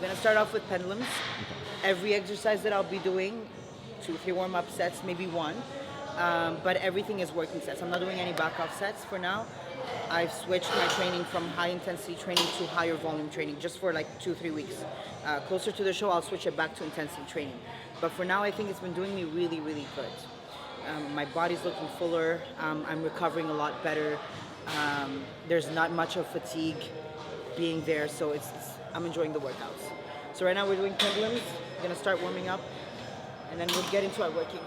gonna start off with pendulums. Every exercise that I'll be doing, 2-3 warm-up sets, maybe one. But everything is working sets. I'm not doing any back-off sets for now. I've switched my training from high-intensity training to higher volume training just for like 2-3 weeks. Closer to the show, I'll switch it back to intensity training. But for now, I think it's been doing me really, really good. My body's looking fuller. I'm recovering a lot better. There's not much of fatigue being there, so I'm enjoying the workouts. So right now we're doing pendulums. We're gonna start warming up, and then we'll get into our working.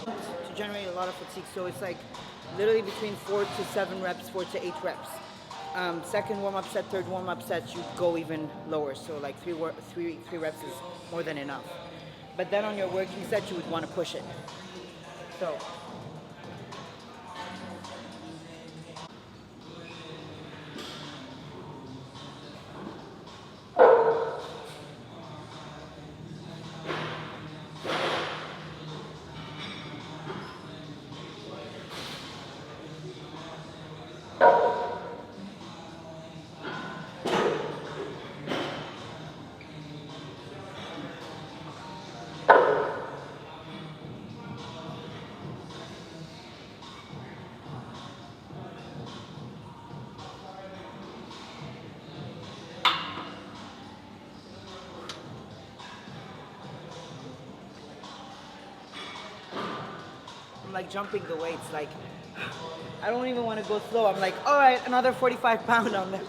To generate a lot of fatigue, so it's like literally between 4 to 7 reps, 4 to 8 reps. Second warm-up set, third warm-up set, you go even lower. So like three reps is more than enough. But then on your working set, you would want to push it. So. Like jumping the weights, like I don't even want to go slow. I'm like, all right, another 45 pound on there.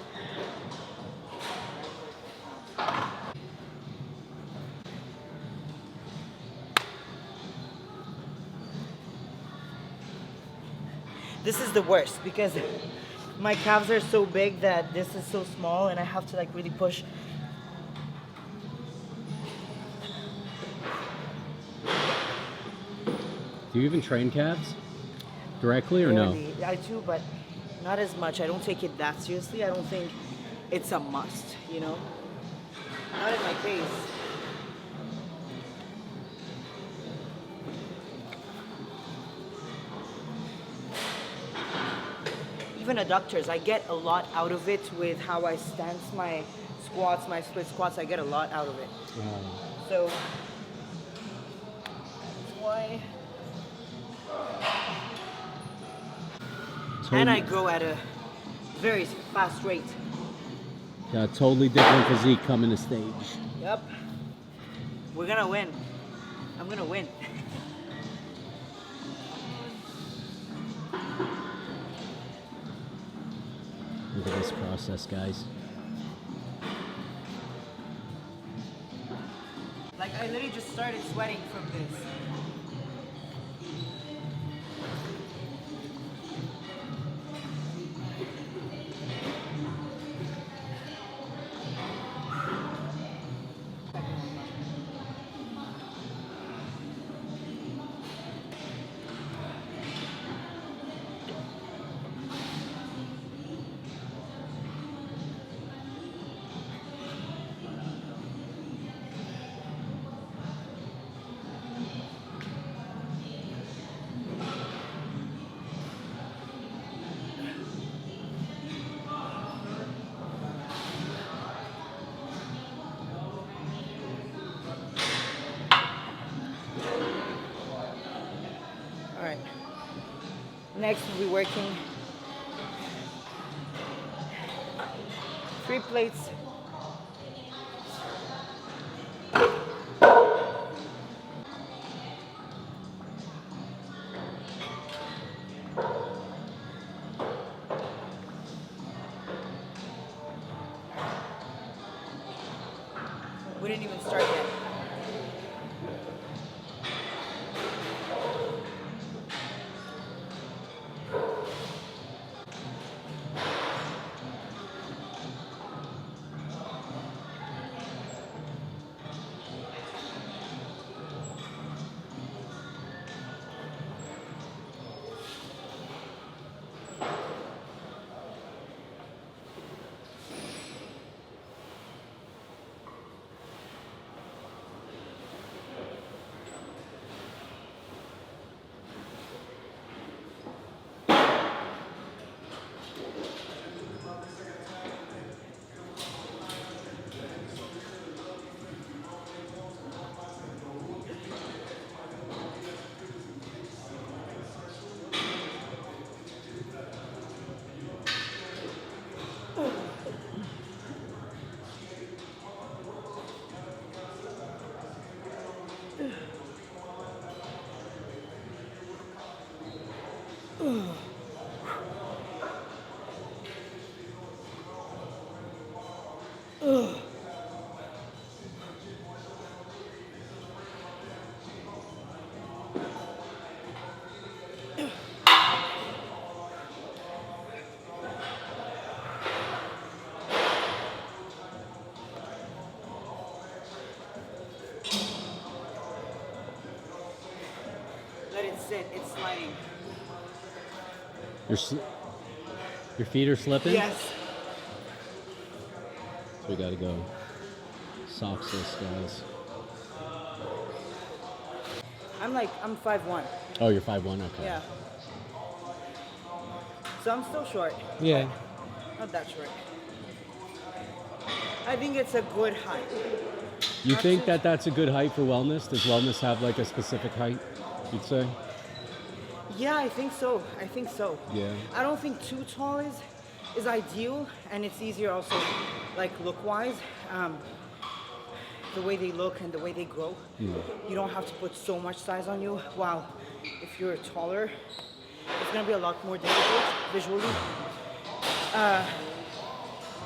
This is the worst because my calves are so big that this is so small and I have to like really push. Do you even train calves directly or no? I do, but not as much. I don't take it that seriously. I don't think it's a must, you know? Not in my case. Even adductors, I get a lot out of it with how I stance my squats, my split squats. I get a lot out of it. So, that's why. And I grow at a very fast rate. Got a totally different physique coming to stage. Yep. We're gonna win. I'm gonna win. Look at this process, guys. Like I literally just started sweating from this. Next we'll be working 3 plates. We didn't even start yet. it. It's sliding. Your feet are slipping? Yes. So we gotta go sockless, guys. I'm 5'1". Oh, you're 5'1", okay. Yeah. So I'm still short. Yeah. Not that short. I think it's a good height. You Not think too- that that's a good height for wellness? Does wellness have like a specific height, you'd say? Yeah, I think so. I think so. Yeah. I don't think too tall is ideal, and it's easier also, like look-wise. The way they look and the way they grow. You don't have to put so much size on you. While if you're taller, it's gonna be a lot more difficult visually.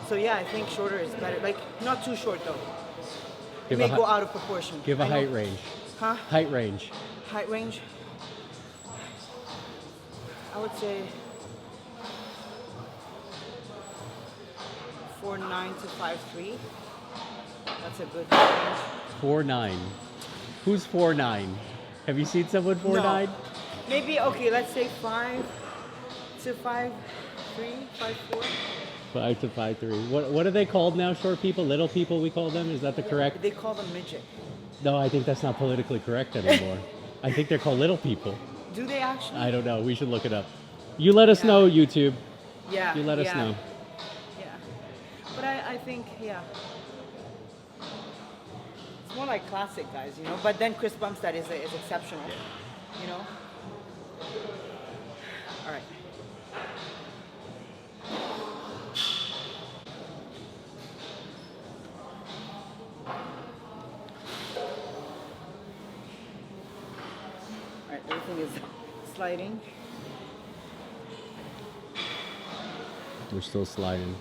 So yeah, I think shorter is better. Like not too short though. It Give may a go hi- out of proportion. Give a I know- height range. Huh? Height range. Height range. I would say 4'9" to 5'3". That's a good range. 4'9". Who's 4'9"? Have you seen someone 4'9"? No. Maybe okay. Let's say 5 to 5'3", 5'4". 5 to 5'3". What are they called now? Short people, little people. We call them. Is that the correct? They call them midget. No, I think that's not politically correct anymore. I think they're called little people. Do they actually? I don't know. We should look it up. You let us Yeah. know, YouTube. Yeah. You let us yeah, know. Yeah. But I think yeah. It's more like classic guys, you know. But then Chris Bumstead is exceptional, you know. All right. All right, everything is sliding. We're still sliding.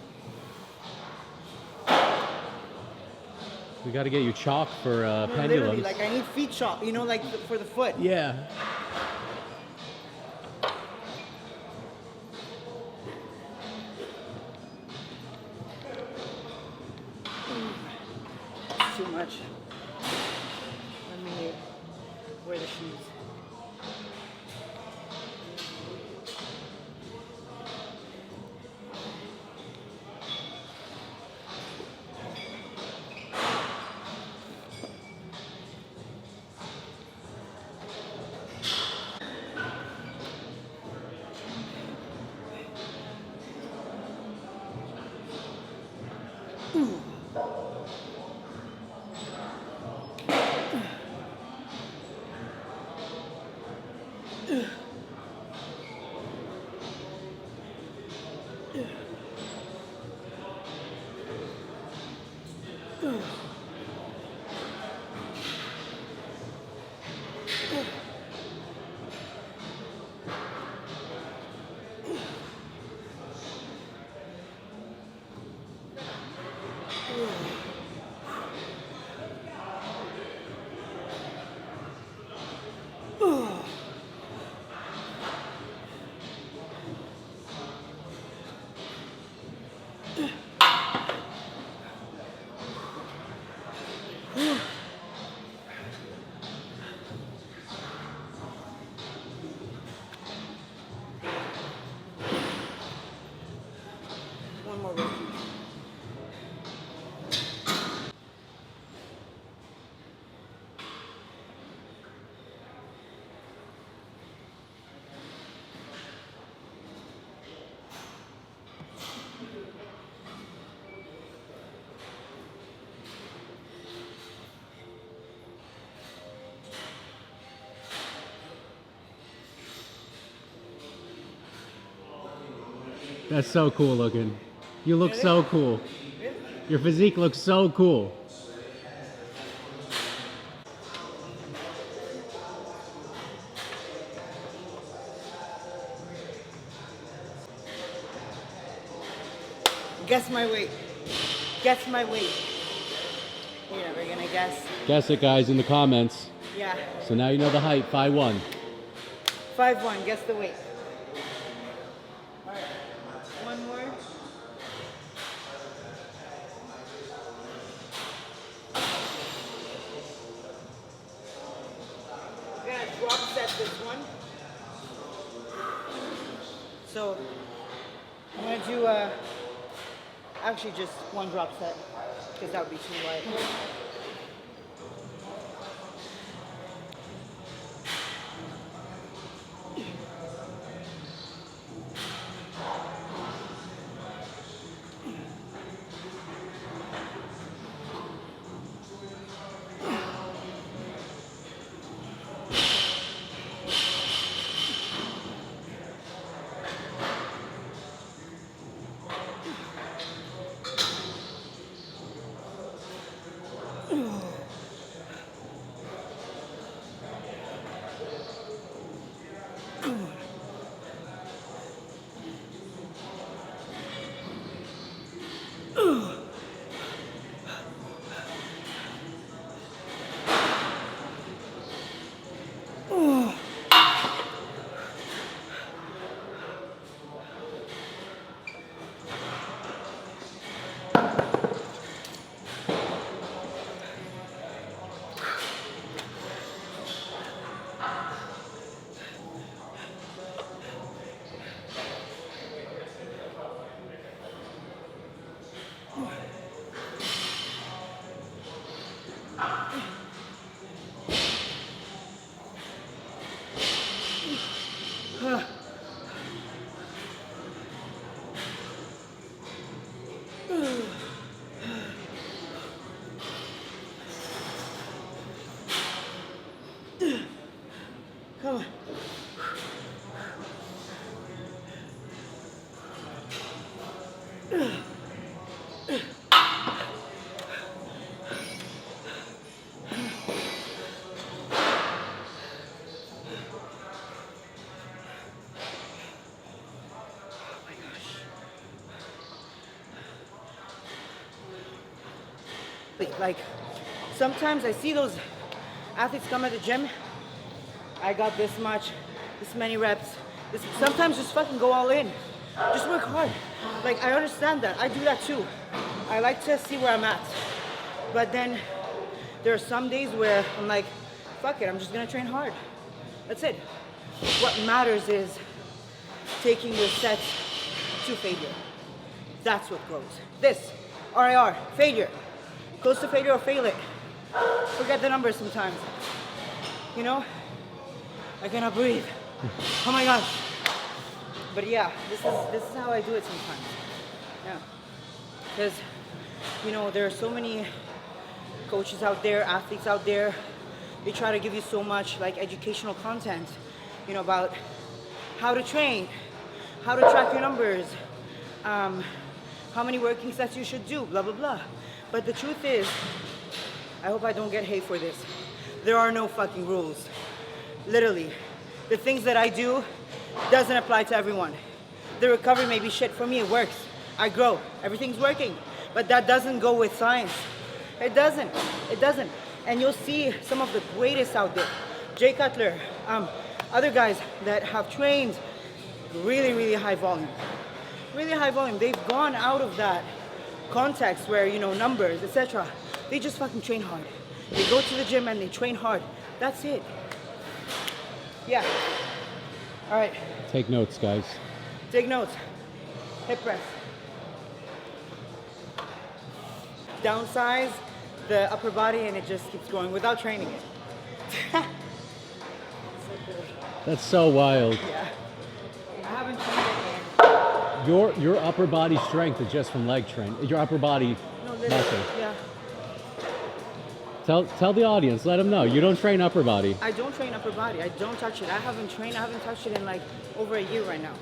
We got to get you chalk for No, literally, pendulums. like I need feet chop, you know, like for the foot. Yeah. It's too much. Let me wear the shoes. One more row. That's so cool looking. You look so cool. Your physique looks so cool. Guess my weight. Guess my weight. Yeah, we're gonna guess. Guess it, guys, in the comments. Yeah. So now you know the height, 5'1". 5'1", guess the weight. Alright. One more. We're gonna drop set this one. So I'm gonna do actually just one drop set because that would be too light. Come on. Like, sometimes I see those athletes come at the gym. I got this much, this many reps. Sometimes just fucking go all in. Just work hard. Like, I understand that. I do that too. I like to see where I'm at. But then there are some days where I'm like, fuck it, I'm just gonna train hard. That's it. What matters is taking your sets to failure. That's what grows. This, RIR, failure. Close to failure or fail it. Forget the numbers sometimes. You know? I cannot breathe. Oh my gosh. But yeah, this is how I do it sometimes. Yeah. Because, you know, there are so many coaches out there, athletes out there. They try to give you so much like educational content, you know, about how to train, how to track your numbers, how many working sets you should do, blah, blah, blah. But the truth is, I hope I don't get hate for this. There are no fucking rules. Literally. The things that I do doesn't apply to everyone. The recovery may be shit for me, it works. I grow, everything's working. But that doesn't go with science. It doesn't, it doesn't. And you'll see some of the greatest out there. Jay Cutler, other guys that have trained really, really high volume. Really high volume, they've gone out of that context where, you know, numbers, etc. They just fucking train hard. They go to the gym and they train hard. That's it. Yeah. All right. Take notes, guys. Take notes. Hip press. Downsize the upper body and it just keeps going without training it. That's so wild. Yeah. I haven't trained it yet. Your upper body strength is just from leg train. Your upper body muscle. Yeah. Tell the audience, let them know. You don't train upper body. I don't train upper body. I don't touch it. I haven't touched it in like over a year right now.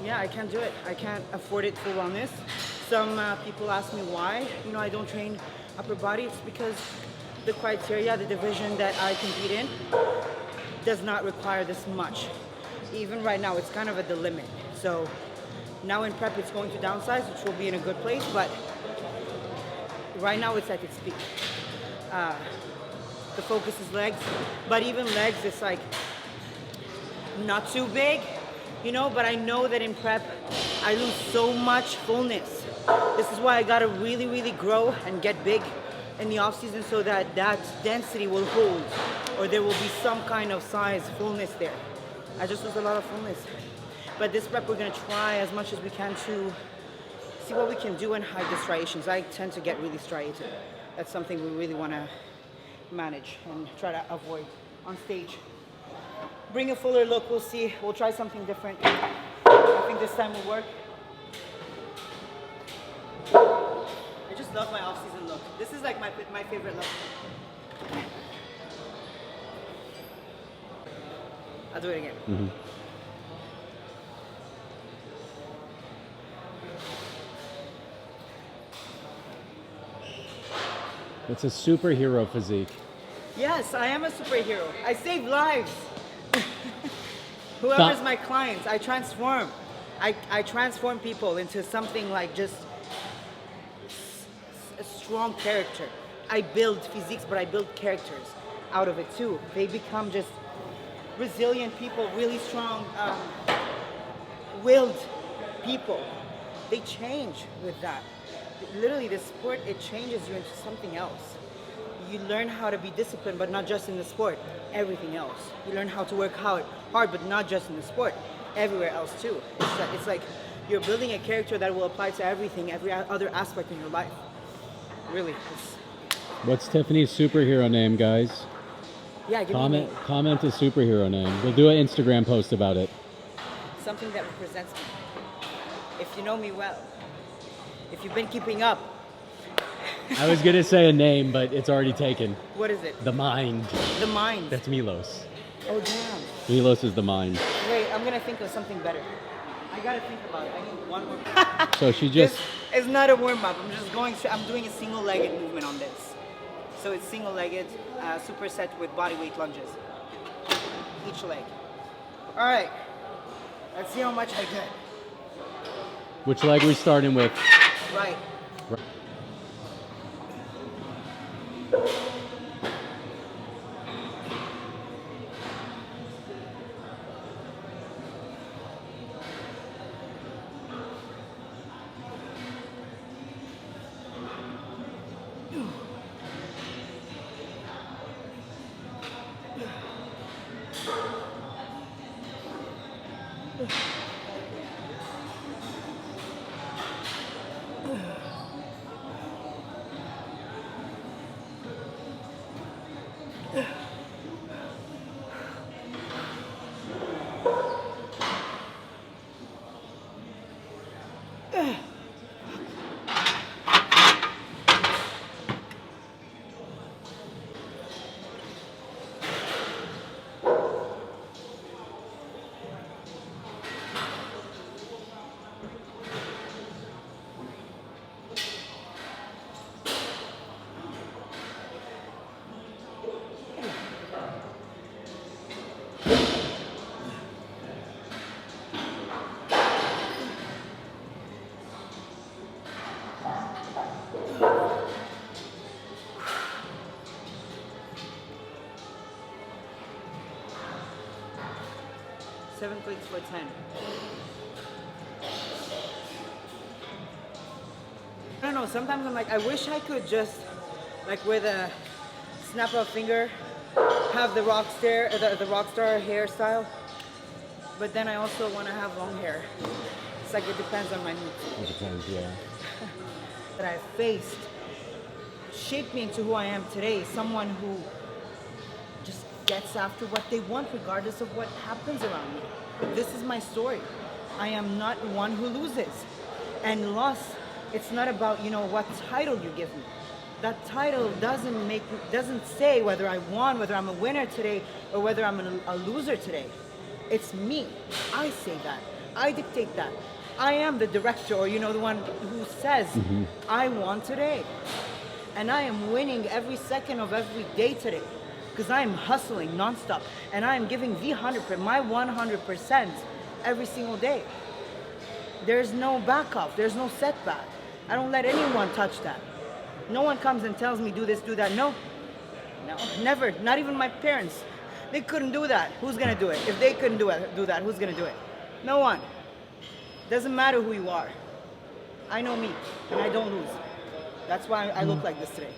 Yeah, I can't do it. I can't afford it for wellness. Some people ask me why, you know, I don't train upper body. It's because the criteria, the division that I compete in does not require this much. Even right now, it's kind of at the limit. So now in prep, it's going to downsize, which will be in a good place, but right now it's at its peak. The focus is legs, but even legs, it's like not too big, you know, but I know that in prep, I lose so much fullness. This is why I gotta really, really grow and get big in the off season so that that density will hold, or there will be some kind of size fullness there. I just lose a lot of fullness. But this prep, we're gonna try as much as we can to see what we can do and hide the striations. I tend to get really striated. That's something we really wanna manage and try to avoid on stage. Bring a fuller look, we'll see. We'll try something different. I think this time will work. I just love my off-season look. This is like my favorite look. I'll do it again. Mm-hmm. It's a superhero physique. Yes, I am a superhero. I save lives. Whoever's my clients, I transform. I transform people into something like just a strong character. I build physiques, but I build characters out of it too. They become just resilient people, really strong, willed people. They change with that. Literally, the sport, it changes you into something else. You learn how to be disciplined, but not just in the sport, everything else. You learn how to work hard, but not just in the sport, everywhere else too. It's like you're building a character that will apply to everything, every other aspect in your life. Really. What's Teffany's superhero name, guys? Yeah, give me a name. Comment a superhero name. We'll do an Instagram post about it. Something that represents me. If you know me well, if you've been keeping up. I was gonna say a name, but it's already taken. What is it? The Mind. The Mind. That's Milos. Oh damn. Milos is the Mind. Wait, I'm gonna think of something better. I gotta think about it. I need one more. So she just. It's not a warm up. I'm just going to. I'm doing a single-legged movement on this. So it's single-legged superset with body weight lunges. Each leg. All right. Let's see how much I get. Which leg we starting with? Right. 7 plates for 10. I don't know, sometimes I'm like, I wish I could just, like with a snap of a finger, have the rock star hairstyle. But then I also want to have long hair. It's like it depends on my mood. It depends, yeah. That I faced shaped me into who I am today. Someone who just gets after what they want regardless of what happens around me. This is my story. I am not one who loses. And loss, it's not about, what title you give me. That title doesn't say whether I won, whether I'm a winner today, or whether I'm a loser today. It's me. I say that. I dictate that. I am the director, or the one who says, I won today. And I am winning every second of every day today. Because I am hustling nonstop. And I am giving the 100%, my 100% every single day. There's no back off. There's no setback. I don't let anyone touch that. No one comes and tells me, do this, do that. No, never. Not even my parents. They couldn't do that. Who's gonna do it? If they couldn't do that, who's gonna do it? No one. Doesn't matter who you are. I know me, and I don't lose. That's why I look like this today.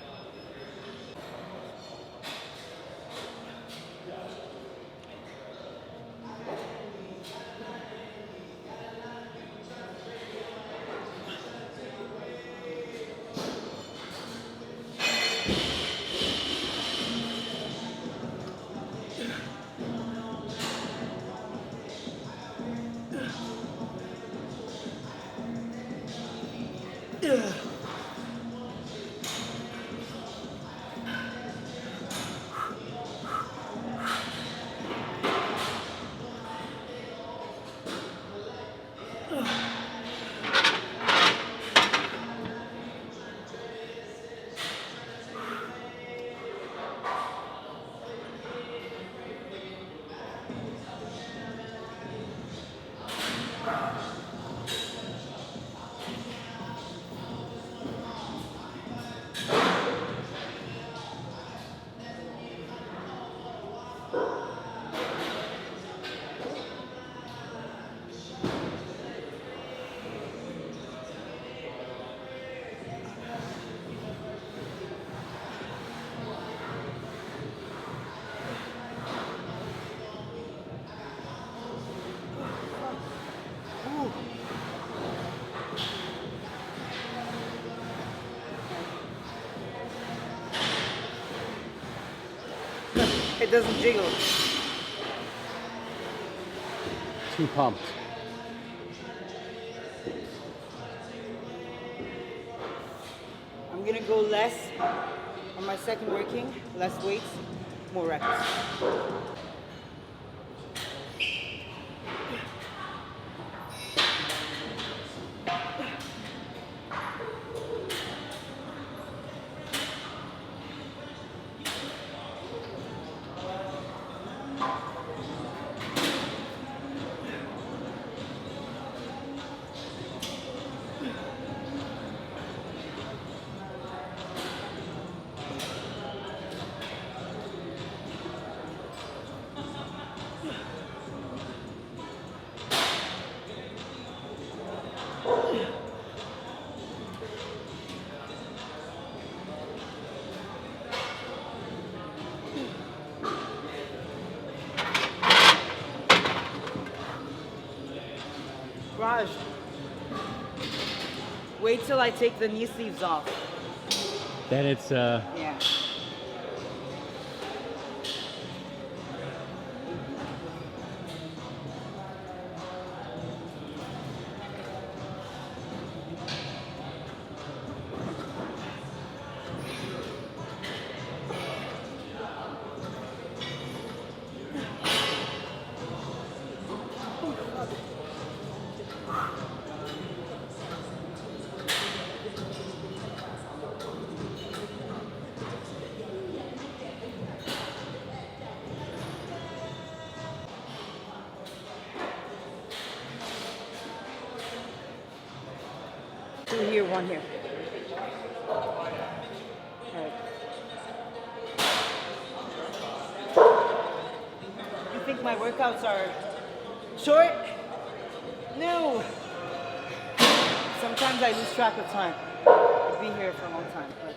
It doesn't jiggle. Too pumped. I'm gonna go less on my second working, less weights, more reps. Raj, wait till I take the knee sleeves off. Then it's Yeah. Two here, one here. Alright. You think my workouts are short? No. Sometimes I lose track of time. I've been here for a long time. But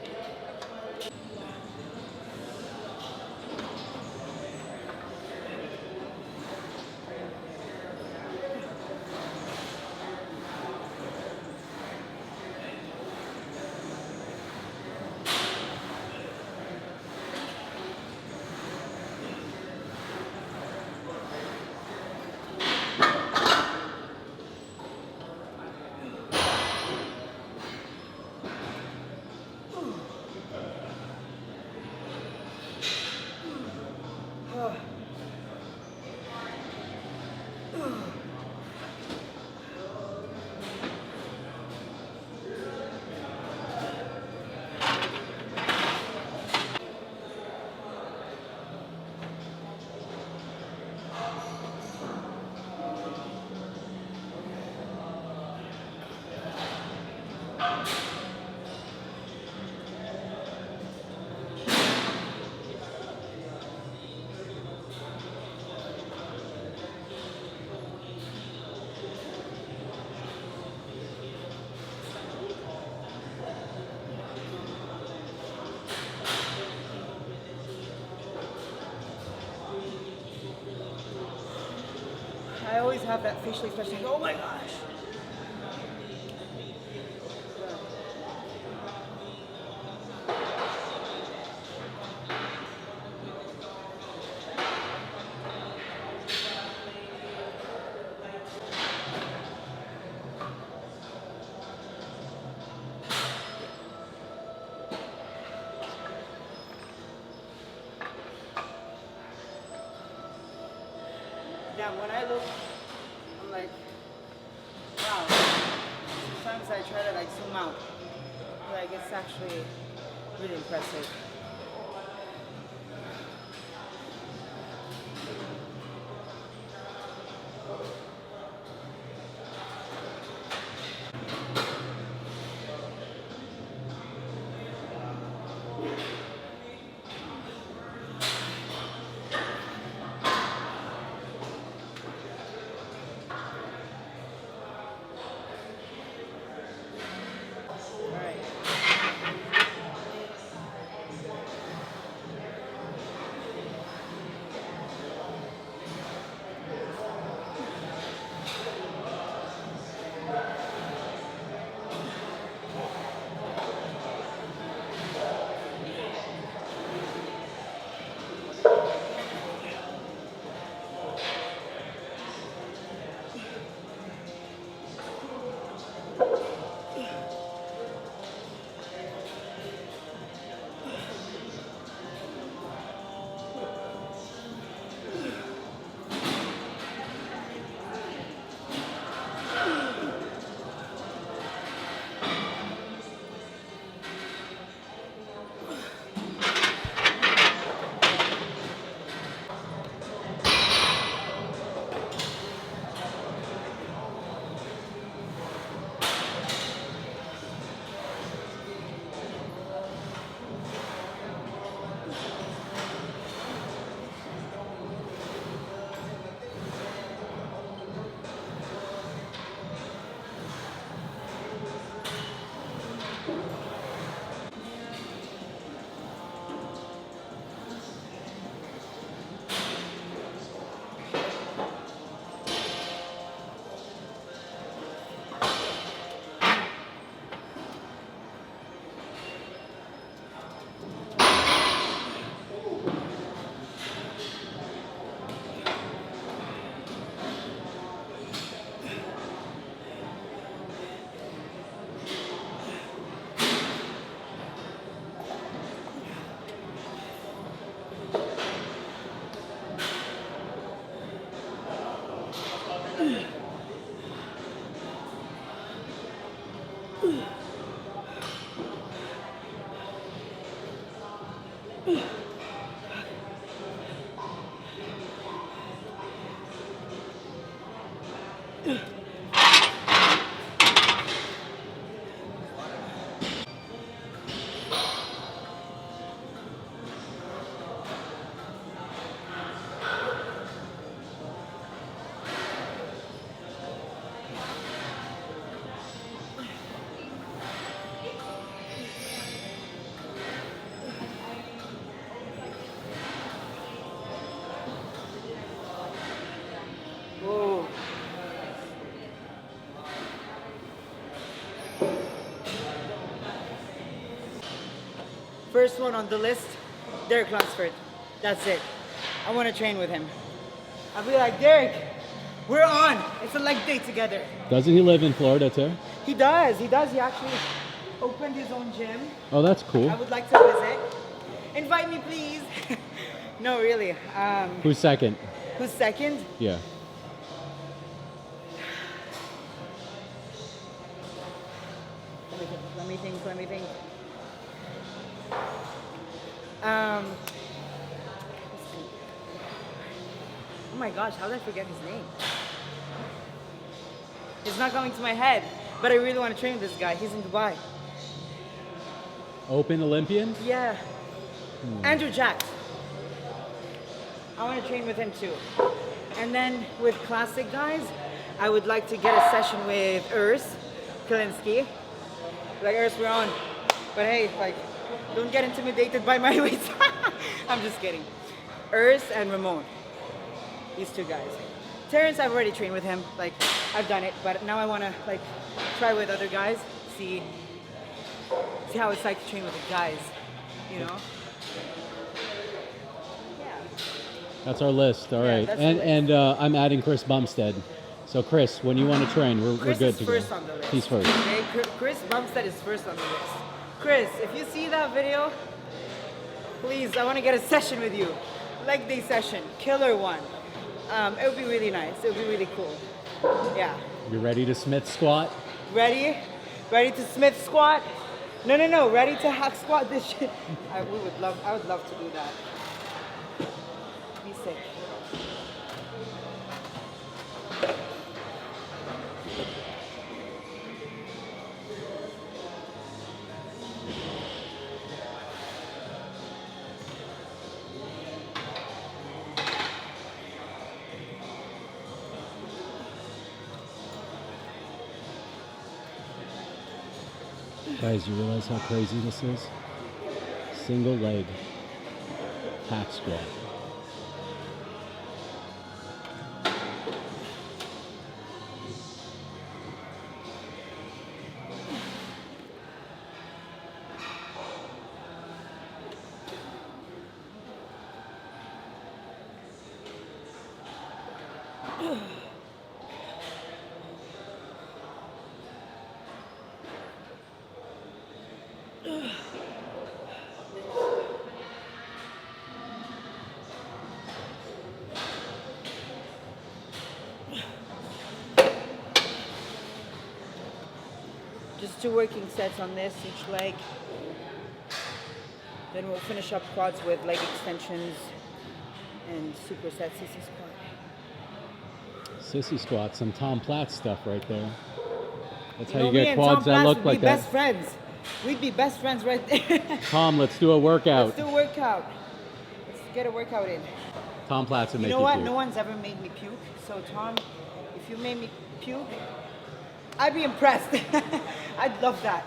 I always have that facial expression. Oh my gosh. Now when I look, I'm like, wow. Sometimes I try to like zoom out. Like it's actually really impressive. Whoa. First one on the list, Derek Lunsford. That's it. I want to train with him. I'll be like, Derek, we're on. It's a leg day together. Doesn't he live in Florida too? He does. He does. He actually opened his own gym. Oh, that's cool. I would like to visit. Invite me, please. No, really. Who's second? Who's second? Yeah. Let me think. Oh my gosh, how did I forget his name? It's not coming to my head, but I really want to train with this guy. He's in Dubai. Open Olympian? Yeah. Andrew Jack. I want to train with him too. And then with classic guys, I would like to get a session with Urs Kalinski. Like, Urs, we're on. But hey, like, don't get intimidated by my weight. I'm just kidding. Urs and Ramon. These two guys. Terrence, I've already trained with him. Like, I've done it, but now I want to like try with other guys. See how it's like to train with the guys. You know? Yeah. That's our list. All Yeah, right. that's the And list. I'm adding Chris Bumstead. So Chris, when you want to train, we're Chris good is to first go. on the list. He's first. Okay? Chris Bumstead is first on the list. Chris, if you see that video, please, I want to get a session with you. Leg day session, killer one. It would be really nice. It would be really cool. Yeah. You ready to Smith squat? Ready? Ready to Smith squat? No. Ready to hack squat this shit? I would love to do that. Be sick. Guys, you realize how crazy this is? Single leg hack squat. Just 2 working sets on this, each leg. Then we'll finish up quads with leg extensions and superset sissy squat. Sissy squat, some Tom Platz stuff right there. That's how know, you me get and quads Tom that Platz look would like be that. best friends. We'd be best friends right there. Tom, let's do a workout. Let's do a workout. Let's get a workout in. Tom Platz would You make know you what? puke. No one's ever made me puke. So Tom, if you made me puke, I'd be impressed. I'd love that.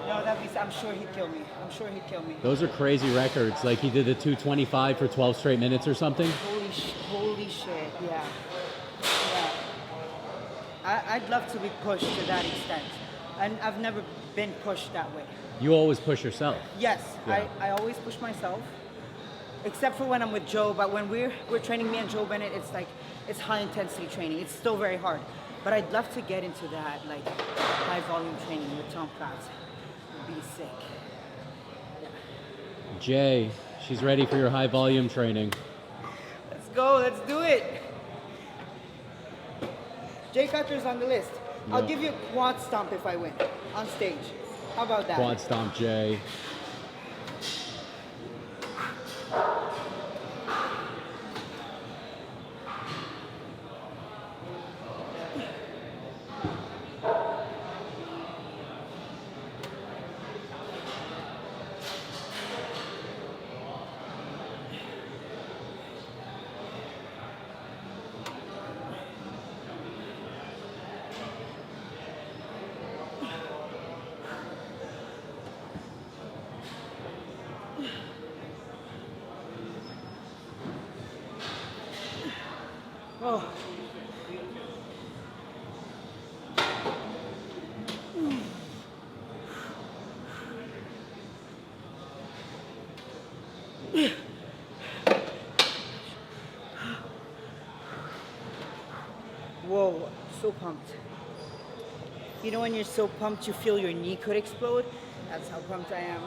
No, I'm sure he'd kill me. I'm sure he'd kill me. Those are crazy records. Like he did the 225 for 12 straight minutes or something. Holy shit, yeah. I'd love to be pushed to that extent. And I've never been pushed that way. You always push yourself. Yes, Yeah. I always push myself. Except for when I'm with Joe, but when we're training me and Joe Bennett, it's like, it's high intensity training. It's still very hard. But I'd love to get into that, like, high volume training with Tom Platz. It'd be sick. Yeah. Jay, she's ready for your high volume training. Let's go, let's do it. Jay Cutler's on the list. I'll Yeah. give you a quad stomp if I win on stage. How about that? Quad stomp Jay. Oh. Whoa, so pumped. You know when you're so pumped you feel your knee could explode? That's how pumped I am.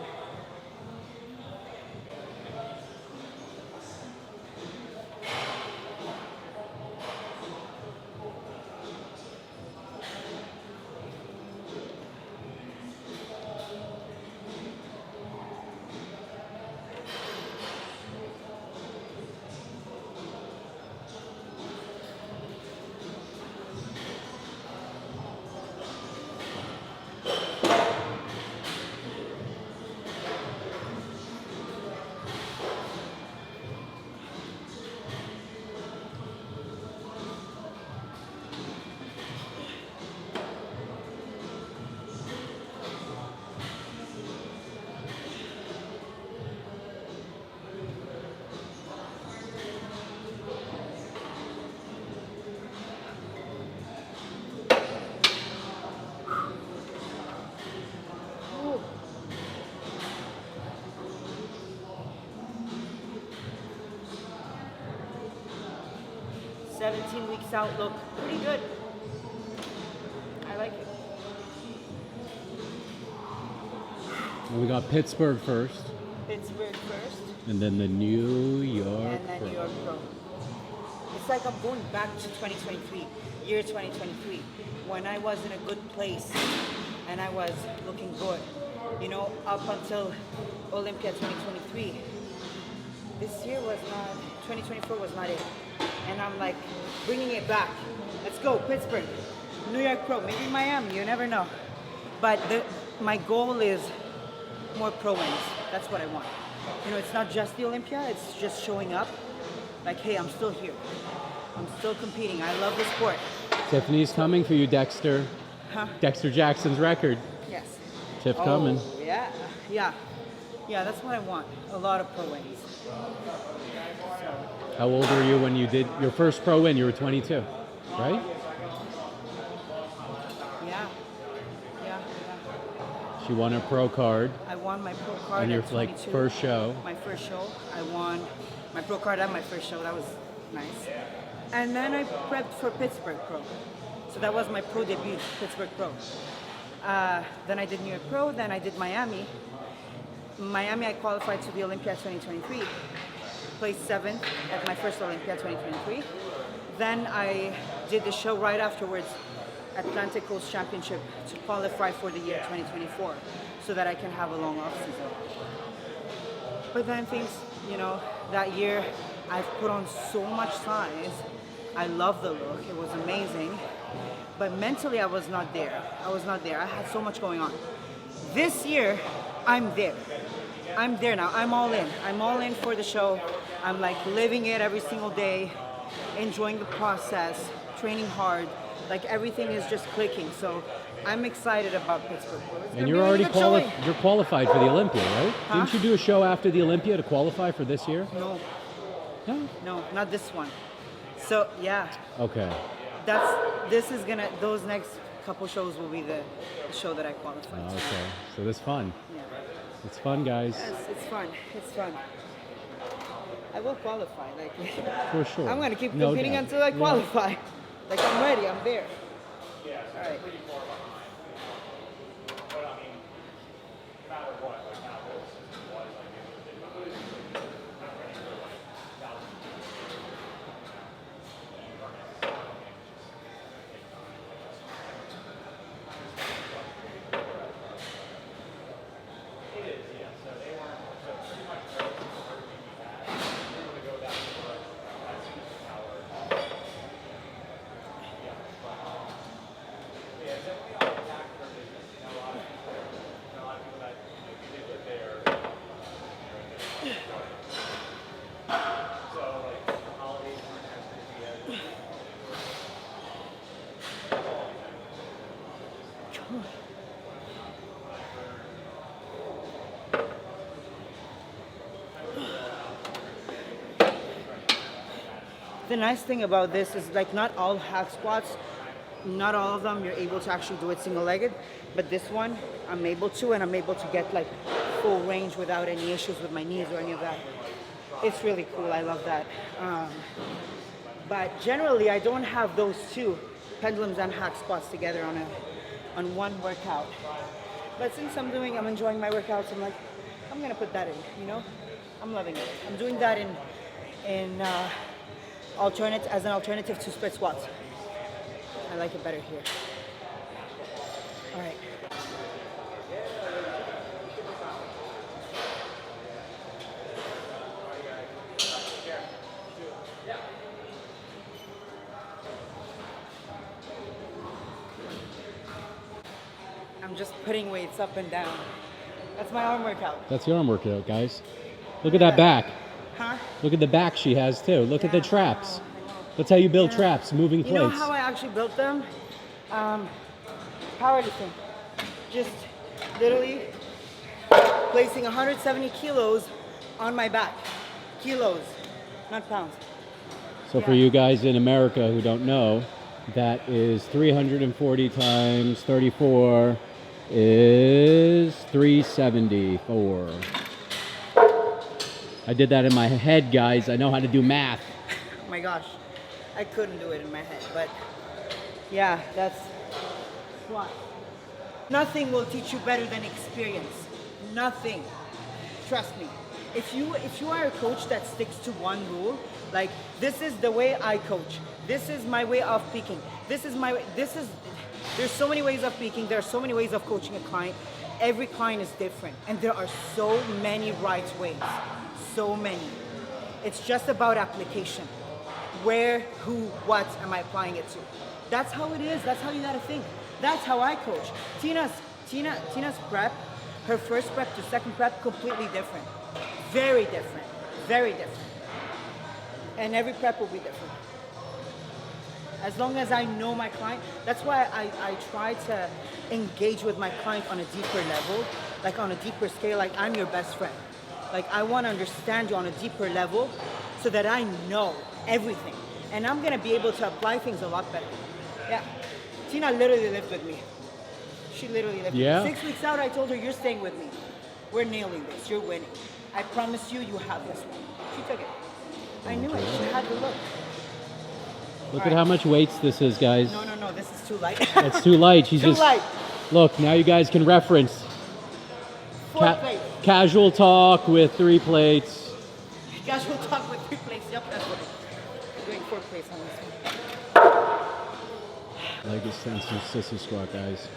Ooh. 17 weeks out look pretty good. I like it. Well, we got Pittsburgh first, Pittsburgh first, and then the New York and then Pro. New York Pro. It's like I'm going back to 2023, year 2023, when I was in a good place and I was looking good. You know, up until Olympia 2023. This year was not, 2024 was not it. And I'm like, bringing it back. Let's go, Pittsburgh, New York Pro, maybe Miami, you never know. But my goal is more pro wins. That's what I want. You know, it's not just the Olympia, it's just showing up. Like, hey, I'm still here. I'm still competing. I love the sport. Tiffany's coming for you, Dexter. Huh? Dexter Jackson's record. Yes. Tiff coming. Yeah, yeah. Yeah, that's what I want. A lot of pro wins. How old were you when you did your first pro win? You were 22, right? Yeah. Yeah. She won a pro card I won my pro card on your at 22. like first show. My first show. I won my pro card at my first show. That was nice. And then I prepped for Pittsburgh Pro. So that was my pro debut, Pittsburgh Pro. Then I did New York Pro, then I did Miami. Miami, I qualified to the Olympia 2023. Placed 7th at my first Olympia 2023. Then I did the show right afterwards, Atlantic Coast Championship, to qualify for the year 2024, so that I can have a long off season. But then things, you know, that year I've put on so much size. I love the look, it was amazing. But mentally I was not there. I had so much going on. This year, I'm there. I'm there now. I'm all in. I'm all in for the show. I'm like living it every single day, enjoying the process, training hard. Like everything is just clicking. So I'm excited about Pittsburgh. And you're already you're qualified for the Olympia, right? Huh? Didn't you do a show after the Olympia to qualify for this year? No, No. no, not this one. So yeah, Okay. this is gonna, those next couple shows will be the show that I qualify to. Okay. So this fun. Yeah. It's fun, guys. Yes, it's fun. It's fun. I will qualify. Like For sure. I'm gonna keep No competing doubt. until I Yeah. qualify. Like I'm ready. I'm there. All right. The nice thing about this is like not all hack squats, not all of them you're able to actually do it single-legged, but this one I'm able to, and I'm able to get like full range without any issues with my knees or any of that. It's really cool. I love that. But generally, I don't have those two, pendulums and hack squats together on one workout. But since I'm enjoying my workouts, I'm like, I'm gonna put that in. You know, I'm loving it. I'm doing that in as an alternative to split squats. I like it better here. All right. I'm just putting weights up and down. That's my arm workout. That's your arm workout, guys. Look at that back. Huh? Look at the back she has too. Look at the traps. I know. That's how you build traps, moving You plates. know how I actually built them? Powerlifting. Just literally placing 170 kilos on my back. Kilos, not pounds. So for you guys in America who don't know, that is 340 times 34 is 374. I did that in my head, guys. I know how to do math. Oh my gosh, I couldn't do it in my head, but yeah, that's what. Nothing will teach you better than experience. Nothing. Trust me. If you are a coach that sticks to one rule, like this is the way I coach. This is my way of peaking. There's so many ways of peaking. There are so many ways of coaching a client. Every client is different, and there are so many right ways. So many. It's just about application. Where, who, what am I applying it to? That's how it is. That's how you gotta think. That's how I coach. Tina's prep, her first prep to second prep, completely different. Very different. Very different. And every prep will be different. As long as I know my client, that's why I try to engage with my client on a deeper level, like on a deeper scale, like I'm your best friend. Like I want to understand you on a deeper level so that I know everything. And I'm gonna be able to apply things a lot better. Yeah, Tina literally lived with me. She literally lived with me. 6 weeks out, I told her, you're staying with me. We're nailing this, you're winning. I promise you, you have this one. She took it. I knew it, she had to look. Look at how much weights this is, guys. No, this is too light. That's too light. She's too just light. Look, now you guys can reference 4 plates. Casual talk with 3 plates. Casual talk with 3 plates. Yep, that's what we're doing. 4 plates on this one. Leg extension, sissy squat, guys.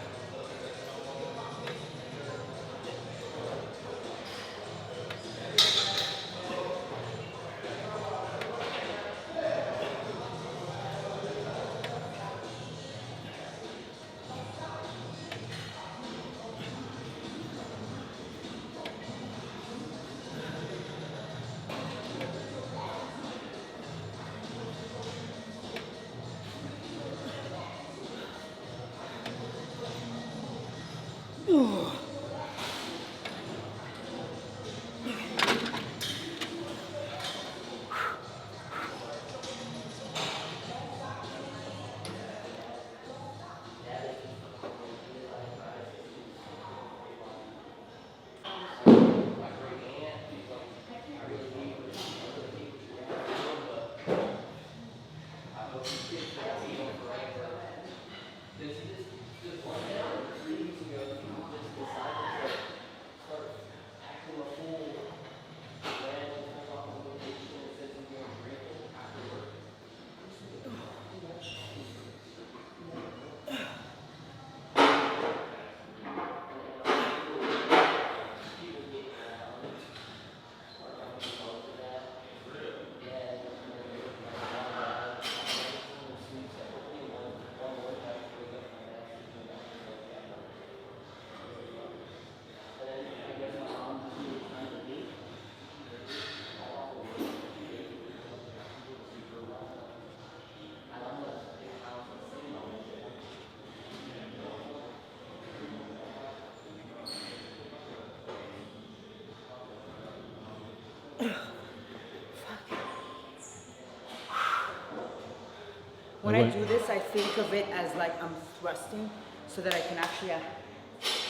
When I do this, I think of it as like I'm thrusting so that I can actually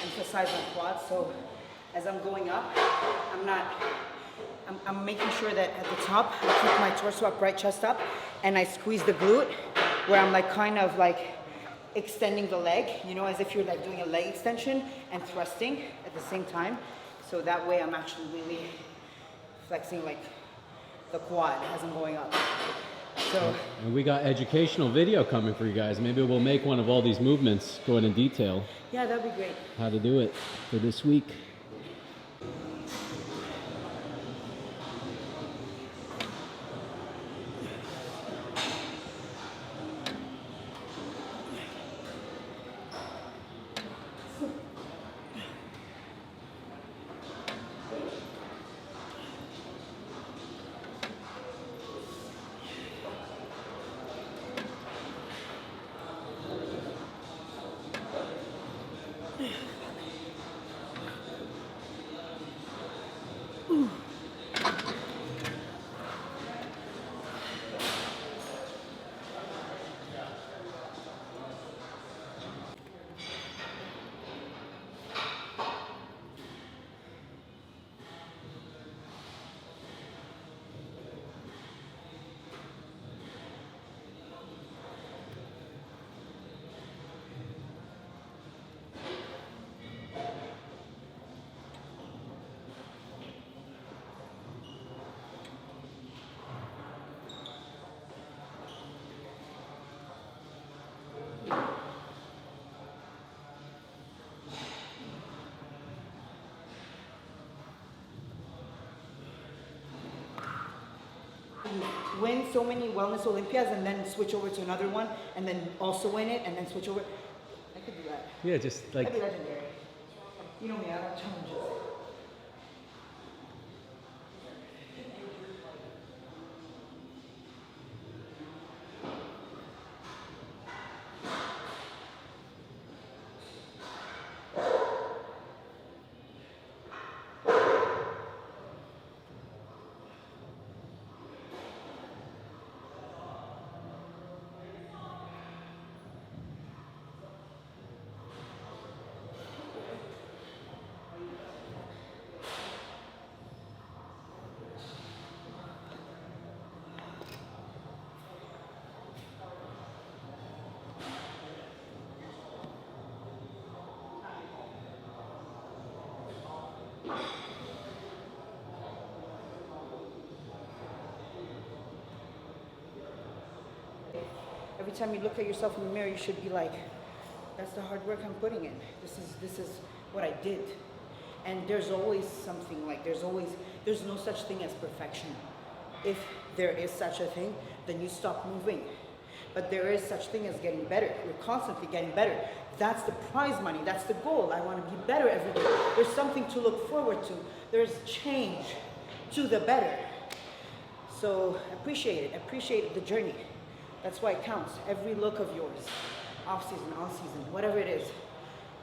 emphasize my quads. So as I'm going up, I'm making sure that at the top, I keep my torso upright, chest up, and I squeeze the glute where I'm like kind of like extending the leg, you know, as if you're like doing a leg extension and thrusting at the same time. So that way I'm actually really flexing like the quad as I'm going up. So, and we got educational video coming for you guys. Maybe we'll make one of all these movements going in detail. Yeah, that'd be great. How to do it for this week. Win so many wellness Olympiads and then switch over to another one and then also win it and then switch over. I could do that. Yeah, just like. That'd be legendary. You know me, I like challenges. Every time you look at yourself in the mirror, you should be like, that's the hard work I'm putting in. This is what I did. And there's always something like, there's no such thing as perfection. If there is such a thing, then you stop moving. But there is such thing as getting better. You're constantly getting better. That's the prize money, that's the goal. I want to be better every day. There's something to look forward to. There's change to the better. So appreciate the journey. That's why it counts. Every look of yours, off season, on season, whatever it is,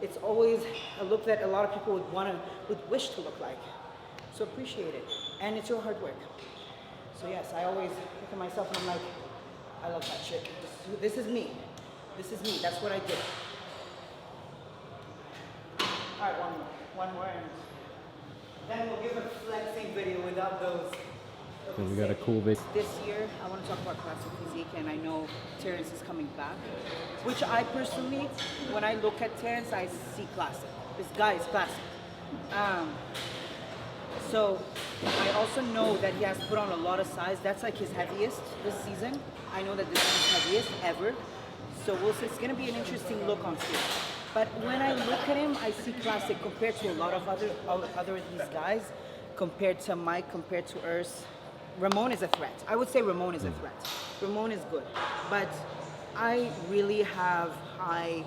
it's always a look that a lot of people would wish to look like. So appreciate it, and it's your hard work. So yes, I always look at myself and I'm like, I love that shit. This is me. This is me. That's what I did. All right, one more, and then we'll give a flexing video without those. So we got a cool bit. This year, I want to talk about classic physique, and I know Terrence is coming back, which I personally, when I look at Terrence, I see classic. This guy is classic. So I also know that he has put on a lot of size. That's like his heaviest this season. I know that this is his heaviest ever. So we'll see. It's going to be an interesting look on stage. But when I look at him, I see classic compared to a lot of other of these guys, compared to Mike, compared to Urs. Ramon is a threat. I would say Ramon is a threat. Ramon is good. But I really have high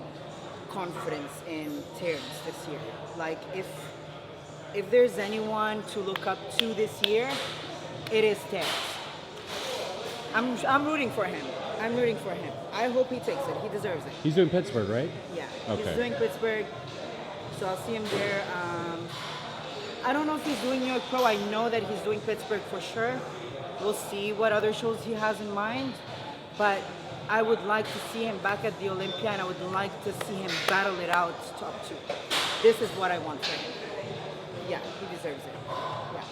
confidence in Terrence this year. Like, if there's anyone to look up to this year, it is Terrence. I'm rooting for him. I'm rooting for him. I hope he takes it. He deserves it. He's doing Pittsburgh, right? Yeah. Okay. He's doing Pittsburgh, so I'll see him there. I don't know if he's doing New York Pro. I know that he's doing Pittsburgh for sure. We'll see what other shows he has in mind. But I would like to see him back at the Olympia, and I would like to see him battle it out top 2. This is what I want for him. Yeah, he deserves it. Yeah.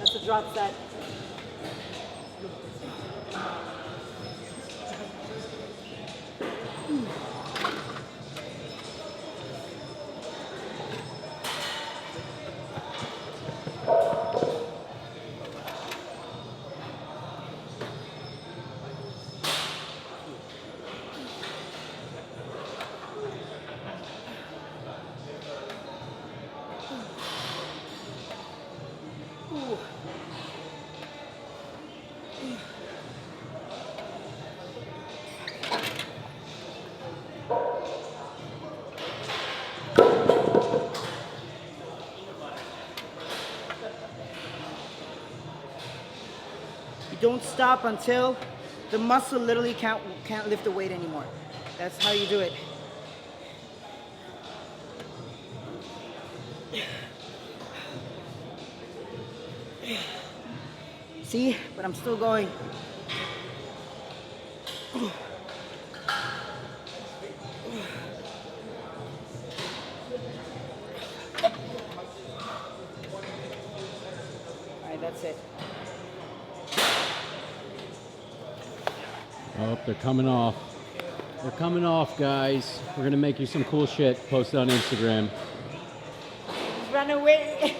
That's a drop set. You don't stop until the muscle literally can't lift the weight anymore. That's how you do it. See? But I'm still going. Alright, that's it. Oh, they're coming off. They're coming off, guys. We're gonna make you some cool shit. Post it on Instagram. Run away.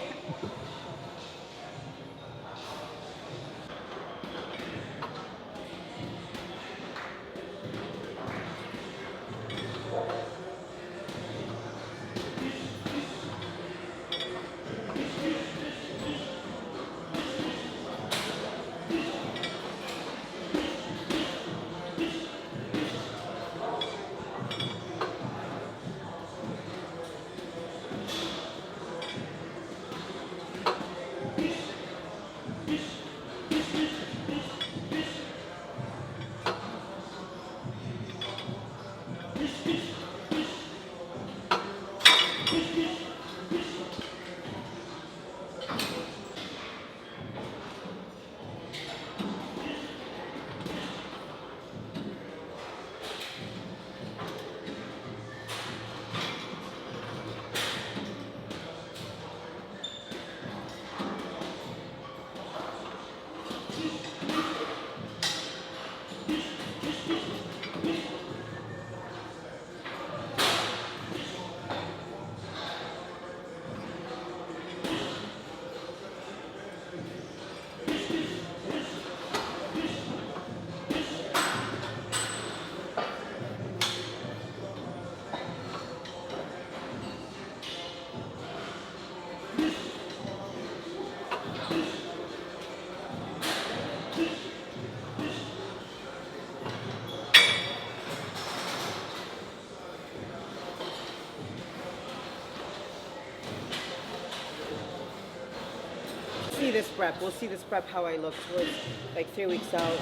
See this prep. We'll see this prep how I look towards like 3 weeks out.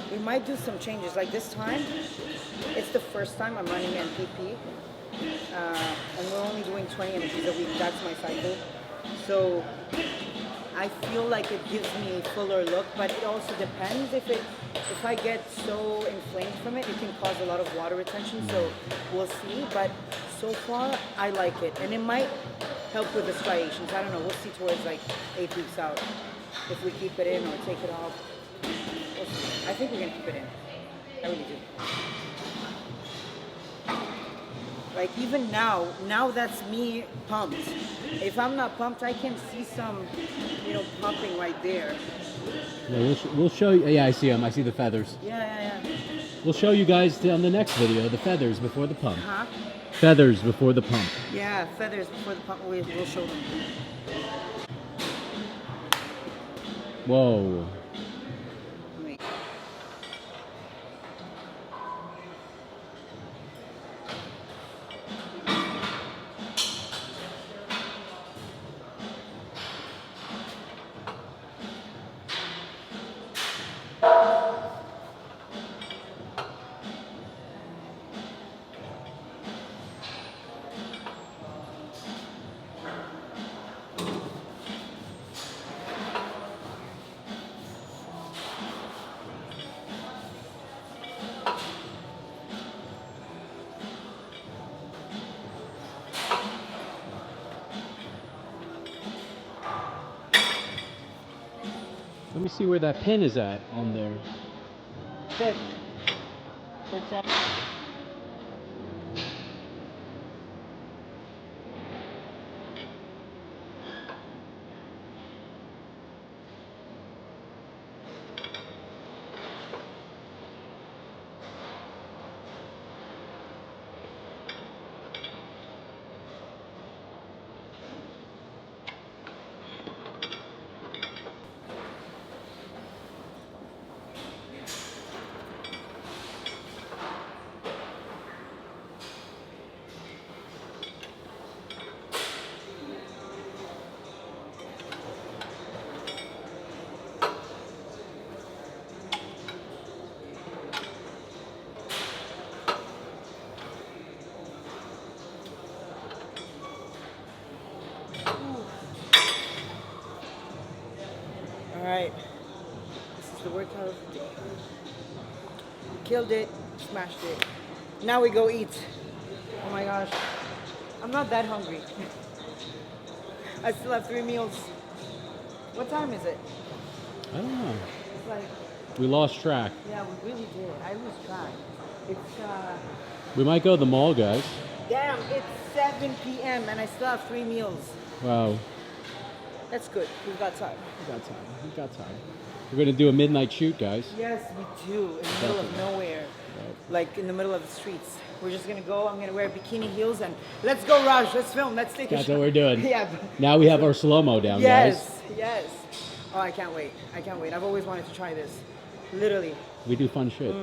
We might do some changes. Like this time, it's the first time I'm running NPP, and we're only doing 20 images a week. That's my cycle. So I feel like it gives me a fuller look, but it also depends. If I get so inflamed from it, it can cause a lot of water retention. So we'll see. But so far, I like it, and it might help with the striations. I don't know. We'll see towards like 8 weeks out if we keep it in or take it off. We'll see. I think we're gonna keep it in. I really do. Like even now that's me pumped. If I'm not pumped, I can see some, pumping right there. Yeah, we'll show you. Yeah, I see them. I see the feathers. Yeah. We'll show you guys on the next video the feathers before the pump. Huh? Feathers before the pump. Yeah, feathers before the pump. We'll show them. Whoa. Wait. me see where that pin is at on there. Fifth. Fifth set. Alright, this is the workout of the day. Killed it, smashed it. Now we go eat. Oh my gosh, I'm not that hungry. I still have 3 meals. What time is it? I don't know. It's like, We lost track. yeah, we really did. I lose track. It's, We might go to the mall, guys. damn, it's 7 p.m. and I still have 3 meals. Wow. That's good, we've got time. We got time. We got time. We're gonna do a midnight shoot, guys. Yes, we do, in the middle of nowhere. Like in the middle of the streets. We're just gonna go, I'm gonna wear bikini heels and let's go Raj, let's film, let's take a That's shot. what we're doing. Yeah. Now we have our slow-mo down, guys. Yes, yes. Oh, I can't wait. I can't wait. I've always wanted to try this. Literally. We do fun shit.